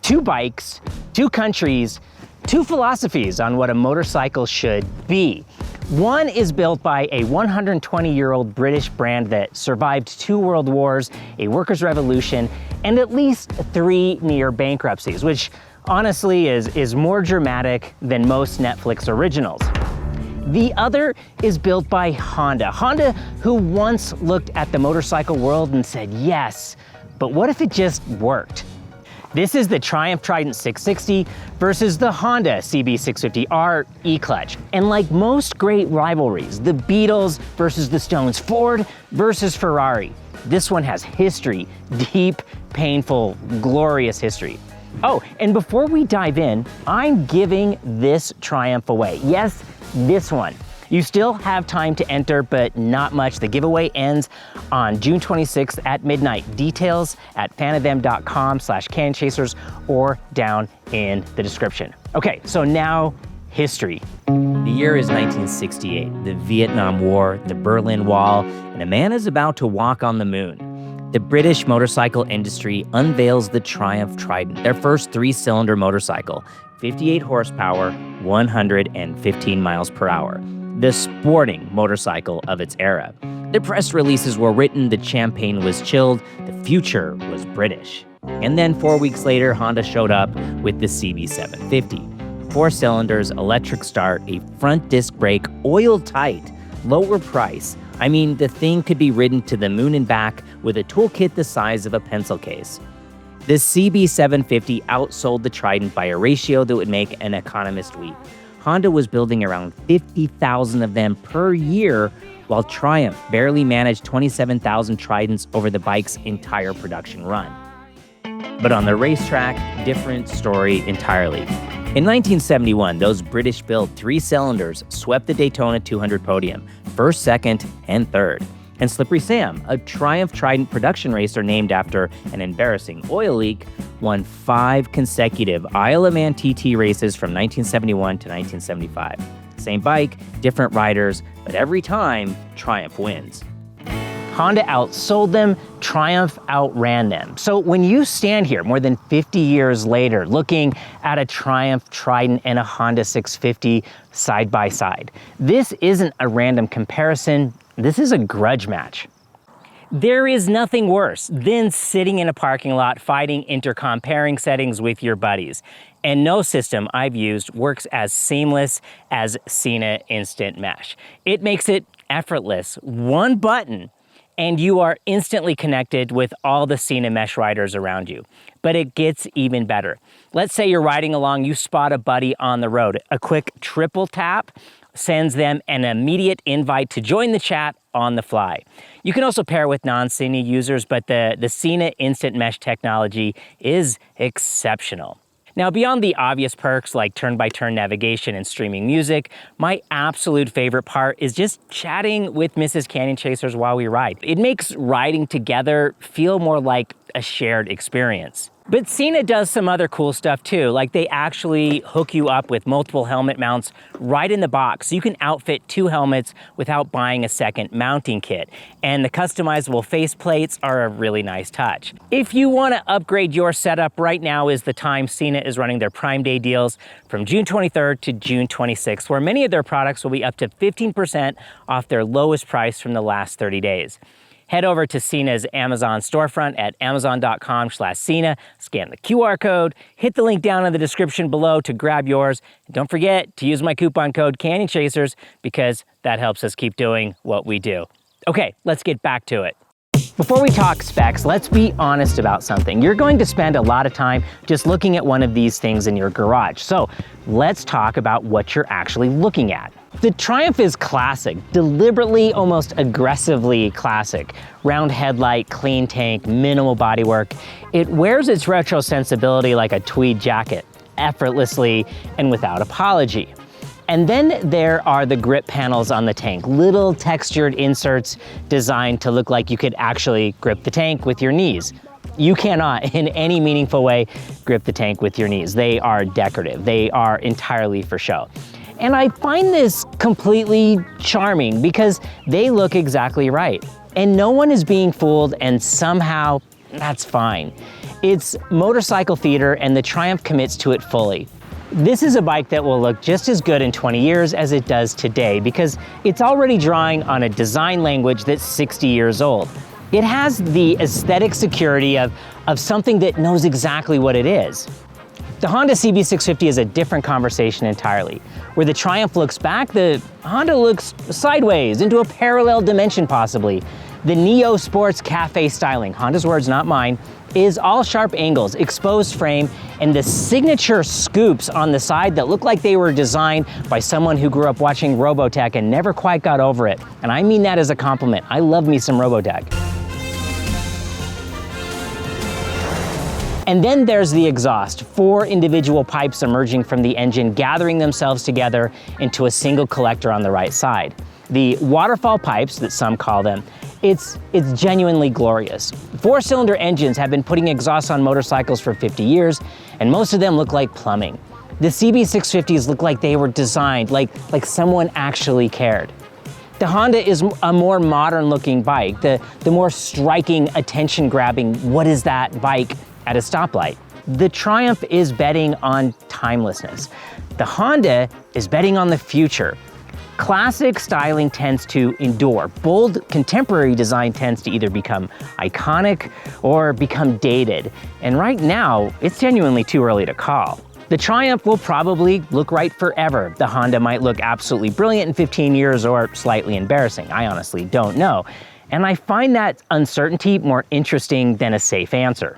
2 bikes, 2 countries, 2 philosophies on what a motorcycle should be. One is built by a 120-year-old British brand that survived 2 world wars, a workers' revolution, and at least 3 near bankruptcies, which honestly is more dramatic than most Netflix originals. The other is built by Honda. Honda, who once looked at the motorcycle world and said, yes, but what if it just worked? This is the Triumph Trident 660 versus the Honda CB650R E-Clutch. And like most great rivalries, the Beatles versus the Stones, Ford versus Ferrari, this one has history, deep, painful, glorious history. Oh, and before we dive in, I'm giving this Triumph away. Yes, this one. You still have time to enter, but not much. The giveaway ends on June 26th at midnight. Details at fanofthem.com/canyonchasers or down in the description. Okay, so now history. The year is 1968, the Vietnam War, the Berlin Wall, and a man is about to walk on the moon. The British motorcycle industry unveils the Triumph Trident, their first 3-cylinder motorcycle, 58 horsepower, 115 miles per hour. The sporting motorcycle of its era. The press releases were written, the champagne was chilled, the future was British. And then 4 weeks later, Honda showed up with the CB750. 4 cylinders, electric start, a front disc brake, oil tight, lower price. I mean, the thing could be ridden to the moon and back with a toolkit the size of a pencil case. The CB750 outsold the Trident by a ratio that would make an economist weep. Honda was building around 50,000 of them per year, while Triumph barely managed 27,000 Tridents over the bike's entire production run. But on the racetrack, different story entirely. In 1971, those British-built 3 cylinders swept the Daytona 200 podium, first, second, and third. And Slippery Sam, a Triumph Trident production racer named after an embarrassing oil leak, won 5 consecutive Isle of Man TT races from 1971 to 1975. Same bike, different riders, but every time, Triumph wins. Honda outsold them, Triumph outran them. So when you stand here more than 50 years later, looking at a Triumph Trident and a Honda 650 side by side, this isn't a random comparison. This is a grudge match. There is nothing worse than sitting in a parking lot fighting intercom pairing settings with your buddies. And no system I've used works as seamless as Sena Instant Mesh. It makes it effortless. One button and you are instantly connected with all the Sena Mesh riders around you. But it gets even better. Let's say you're riding along, you spot a buddy on the road. A quick triple tap sends them an immediate invite to join the chat on the fly. You can also pair with non-Sena users, but the Sena Instant Mesh technology is exceptional. Now, beyond the obvious perks like turn-by-turn navigation and streaming music, my absolute favorite part is just chatting with Mrs. Canyon Chasers while we ride. It makes riding together feel more like a shared experience. But Sena does some other cool stuff too, like they actually hook you up with multiple helmet mounts right in the box. So you can outfit 2 helmets without buying a second mounting kit. And the customizable face plates are a really nice touch. If you want to upgrade your setup, right now is the time. Sena is running their Prime Day deals from June 23rd to June 26th, where many of their products will be up to 15% off their lowest price from the last 30 days. Head over to Sena's Amazon storefront at amazon.com/Sena, scan the QR code, hit the link down in the description below to grab yours. And don't forget to use my coupon code Canyon Chasers because that helps us keep doing what we do. Okay, let's get back to it. Before we talk specs, let's be honest about something. You're going to spend a lot of time just looking at one of these things in your garage. So let's talk about what you're actually looking at. The Triumph is classic, deliberately, almost aggressively classic. Round headlight, clean tank, minimal bodywork. It wears its retro sensibility like a tweed jacket, effortlessly and without apology. And then there are the grip panels on the tank, little textured inserts designed to look like you could actually grip the tank with your knees. You cannot, in any meaningful way, grip the tank with your knees. They are decorative. They are entirely for show. And I find this completely charming because they look exactly right. And no one is being fooled, and somehow that's fine. It's motorcycle theater, and the Triumph commits to it fully. This is a bike that will look just as good in 20 years as it does today because it's already drawing on a design language that's 60 years old. It has the aesthetic security of something that knows exactly what it is. The Honda CB650 is a different conversation entirely. Where the Triumph looks back, the Honda looks sideways into a parallel dimension possibly. The Neo Sports Cafe styling, Honda's words, not mine, is all sharp angles, exposed frame, and the signature scoops on the side that look like they were designed by someone who grew up watching Robotech and never quite got over it. And I mean that as a compliment. I love me some Robotech. And then there's the exhaust, 4 individual pipes emerging from the engine, gathering themselves together into a single collector on the right side. The waterfall pipes, that some call them, it's genuinely glorious. 4-cylinder engines have been putting exhaust on motorcycles for 50 years, and most of them look like plumbing. The CB650s look like they were designed, like someone actually cared. The Honda is a more modern looking bike, the more striking, attention-grabbing, what is that bike at a stoplight. The Triumph is betting on timelessness. The Honda is betting on the future. Classic styling tends to endure. Bold, contemporary design tends to either become iconic or become dated. And right now, it's genuinely too early to call. The Triumph will probably look right forever. The Honda might look absolutely brilliant in 15 years or slightly embarrassing. I honestly don't know. And I find that uncertainty more interesting than a safe answer.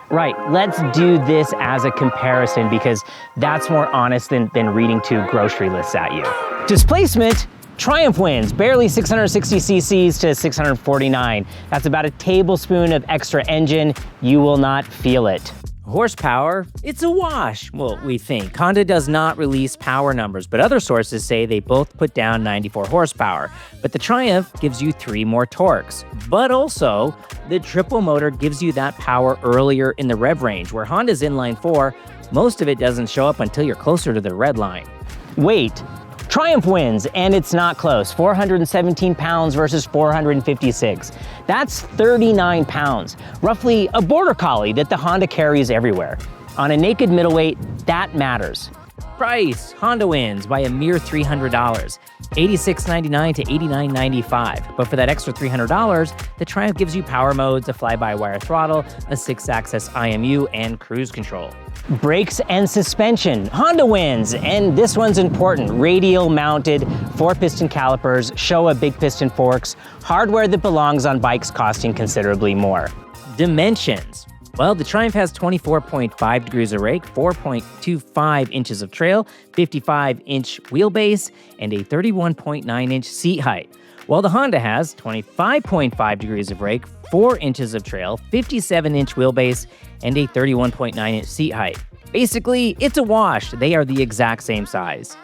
Right, let's do this as a comparison because that's more honest than reading 2 grocery lists at you. Displacement, Triumph wins, barely 660 cc's to 649. That's about a tablespoon of extra engine. You will not feel it. Horsepower, it's a wash, well, we think. Honda does not release power numbers, but other sources say they both put down 94 horsepower. But the Triumph gives you 3 more torques. But also, the triple motor gives you that power earlier in the rev range, where Honda's inline 4, most of it doesn't show up until you're closer to the red line. Weight. Triumph wins, and it's not close. 417 pounds versus 456. That's 39 pounds, roughly a border collie that the Honda carries everywhere. On a naked middleweight, that matters. Price, Honda wins by a mere $300, $86.99 to $89.95. But for that extra $300, the Triumph gives you power modes, a fly-by-wire throttle, a 6-axis IMU, and cruise control. Brakes and suspension, Honda wins, and this one's important. Radial mounted, 4-piston calipers, Showa big piston forks, hardware that belongs on bikes costing considerably more. Dimensions. Well, the Triumph has 24.5 degrees of rake, 4.25 inches of trail, 55-inch wheelbase, and a 31.9-inch seat height. While the Honda has 25.5 degrees of rake, 4 inches of trail, 57-inch wheelbase, and a 31.9-inch seat height. Basically, it's a wash. They are the exact same size.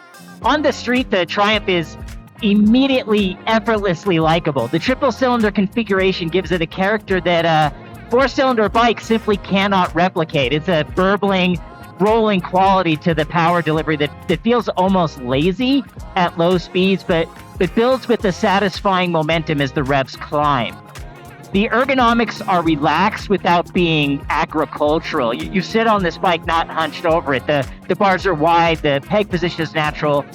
On the street, the Triumph is immediately, effortlessly likable. The triple-cylinder configuration gives it a character that 4-cylinder bike simply cannot replicate. It's a burbling, rolling quality to the power delivery that feels almost lazy at low speeds, but it builds with the satisfying momentum as the revs climb. The ergonomics are relaxed without being agricultural. You sit on this bike not hunched over it. The bars are wide, the peg position is natural,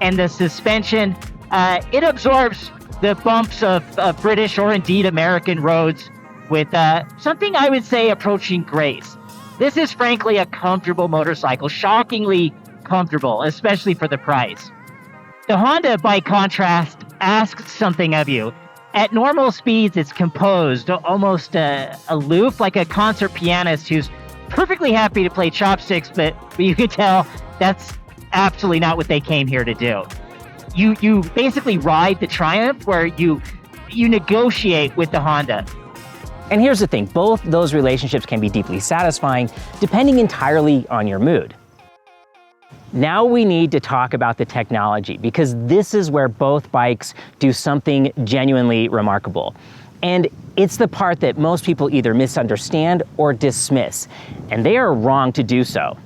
and the suspension, it absorbs the bumps of British or indeed American roads with something I would say approaching grace. This is frankly a comfortable motorcycle, shockingly comfortable, especially for the price. The Honda, by contrast, asks something of you. At normal speeds, it's composed, almost aloof, like a concert pianist who's perfectly happy to play chopsticks, but you can tell that's absolutely not what they came here to do. You basically ride the Triumph where you negotiate with the Honda. And here's the thing, both those relationships can be deeply satisfying, depending entirely on your mood. Now we need to talk about the technology, because this is where both bikes do something genuinely remarkable. And it's the part that most people either misunderstand or dismiss, and they are wrong to do so.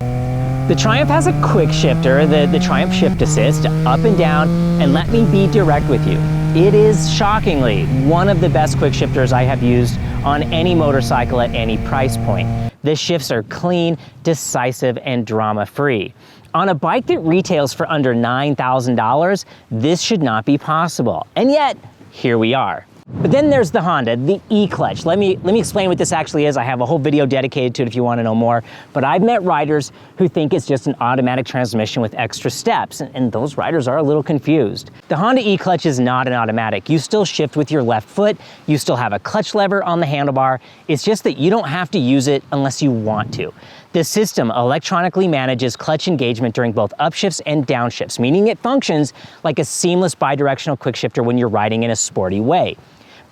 The Triumph has a Quickshifter, the Triumph Shift Assist, up and down, and let me be direct with you. It is shockingly one of the best Quickshifters I have used on any motorcycle at any price point. The shifts are clean, decisive, and drama-free. On a bike that retails for under $9,000, this should not be possible. And yet, here we are. But then there's the Honda, the E-Clutch. Let me explain what this actually is. I have a whole video dedicated to it if you want to know more. But I've met riders who think it's just an automatic transmission with extra steps, and those riders are a little confused. The Honda E-Clutch is not an automatic. You still shift with your left foot. You still have a clutch lever on the handlebar. It's just that you don't have to use it unless you want to. The system electronically manages clutch engagement during both upshifts and downshifts, meaning it functions like a seamless bidirectional quickshifter when you're riding in a sporty way.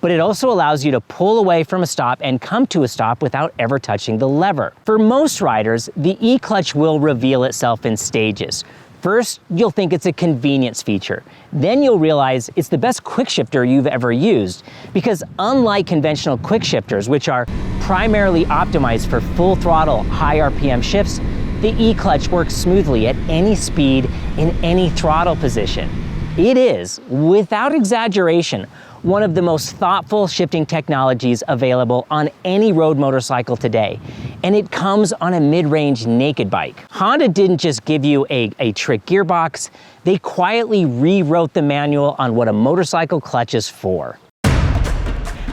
But it also allows you to pull away from a stop and come to a stop without ever touching the lever. For most riders, the E-Clutch will reveal itself in stages. First, you'll think it's a convenience feature. Then you'll realize it's the best quickshifter you've ever used, because unlike conventional quickshifters, which are primarily optimized for full throttle, high RPM shifts, the E-Clutch works smoothly at any speed in any throttle position. It is, without exaggeration, one of the most thoughtful shifting technologies available on any road motorcycle today. And it comes on a mid-range naked bike. Honda didn't just give you a trick gearbox, they quietly rewrote the manual on what a motorcycle clutch is for.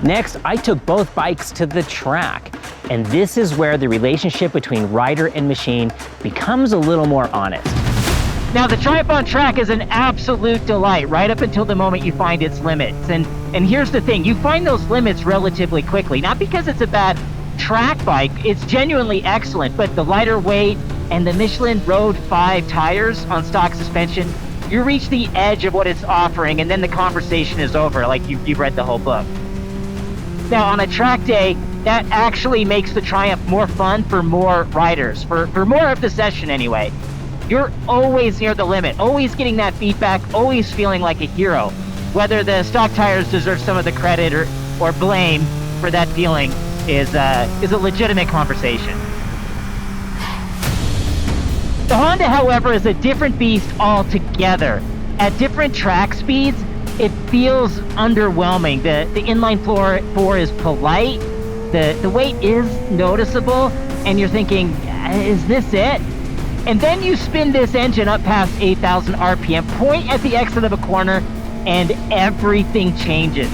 Next, I took both bikes to the track. And this is where the relationship between rider and machine becomes a little more honest. Now, the Triumph on track is an absolute delight right up until the moment you find its limits. And here's the thing, you find those limits relatively quickly. Not because it's a bad track bike, it's genuinely excellent, but the lighter weight and the Michelin Road 5 tires on stock suspension, you reach the edge of what it's offering, and then the conversation is over, like you've read the whole book. Now, on a track day, that actually makes the Triumph more fun for more riders, for more of the session anyway. You're always near the limit, always getting that feedback, always feeling like a hero. Whether the stock tires deserve some of the credit or blame for that feeling is a legitimate conversation. The Honda, however, is a different beast altogether. At different track speeds, it feels underwhelming. The inline four is polite, the weight is noticeable, and you're thinking, is this it? And then you spin this engine up past 8,000 RPM, point at the exit of a corner, and everything changes.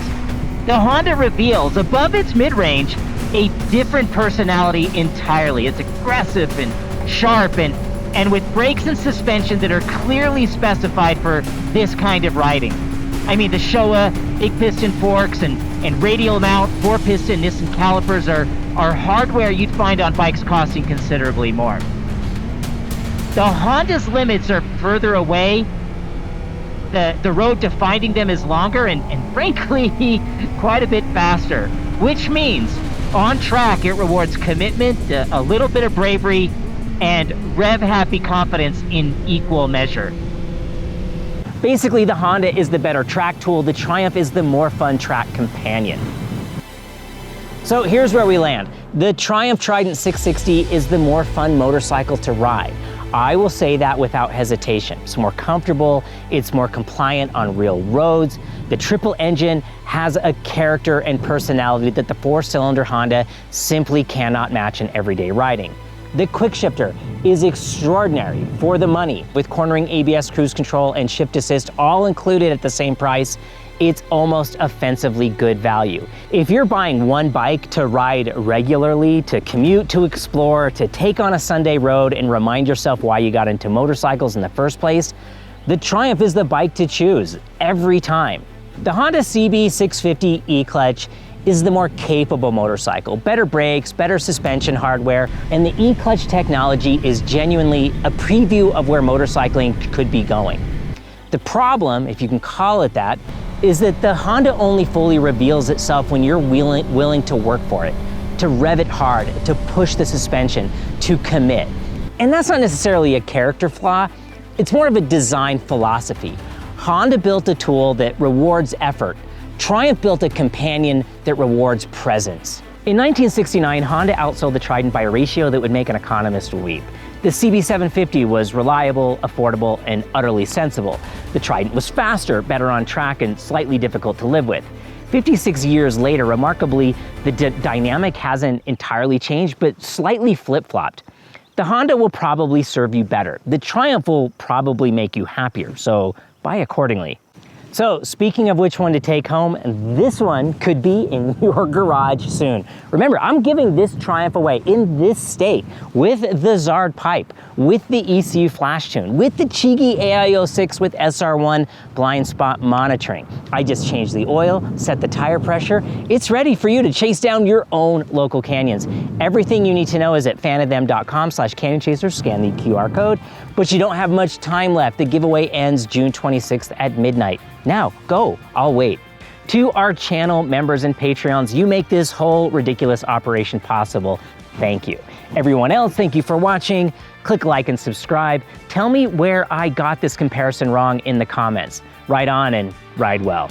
The Honda reveals, above its mid-range, a different personality entirely. It's aggressive and sharp and with brakes and suspension that are clearly specified for this kind of riding. I mean, the Showa big piston forks and radial mount 4-piston Nissan calipers are hardware you'd find on bikes costing considerably more. The Honda's limits are further away. The road to finding them is longer and frankly, quite a bit faster. Which means, on track, it rewards commitment, a little bit of bravery, and rev-happy confidence in equal measure. Basically, the Honda is the better track tool, the Triumph is the more fun track companion. So here's where we land. The Triumph Trident 660 is the more fun motorcycle to ride. I will say that without hesitation. It's more comfortable, it's more compliant on real roads. The triple engine has a character and personality that the 4-cylinder Honda simply cannot match in everyday riding. The Quickshifter is extraordinary for the money. With cornering ABS cruise control and shift assist all included at the same price, it's almost offensively good value. If you're buying one bike to ride regularly, to commute, to explore, to take on a Sunday road and remind yourself why you got into motorcycles in the first place, the Triumph is the bike to choose every time. The Honda CB650 E-Clutch is the more capable motorcycle. Better brakes, better suspension hardware, and the E-Clutch technology is genuinely a preview of where motorcycling could be going. The problem, if you can call it that, is that the Honda only fully reveals itself when you're willing to work for it, to rev it hard, to push the suspension, to commit. And that's not necessarily a character flaw, it's more of a design philosophy. Honda built a tool that rewards effort. Triumph built a companion that rewards presence. In 1969, Honda outsold the Trident by a ratio that would make an economist weep. The CB750 was reliable, affordable, and utterly sensible. The Trident was faster, better on track, and slightly difficult to live with. 56 years later, remarkably, the dynamic hasn't entirely changed, but slightly flip-flopped. The Honda will probably serve you better. The Triumph will probably make you happier, so buy accordingly. So speaking of which one to take home, this one could be in your garage soon. Remember, I'm giving this Triumph away in this state with the Zard pipe, with the ECU flash tune, with the Chigee AIO-6 with SR1 blind spot monitoring. I just changed the oil, set the tire pressure. It's ready for you to chase down your own local canyons. Everything you need to know is at fanofthem.com/canyon chaser. Scan the QR code, but you don't have much time left. The giveaway ends June 26th at midnight. Now, go, I'll wait. To our channel members and Patreons, you make this whole ridiculous operation possible. Thank you. Everyone else, thank you for watching. Click like and subscribe. Tell me where I got this comparison wrong in the comments. Ride on and ride well.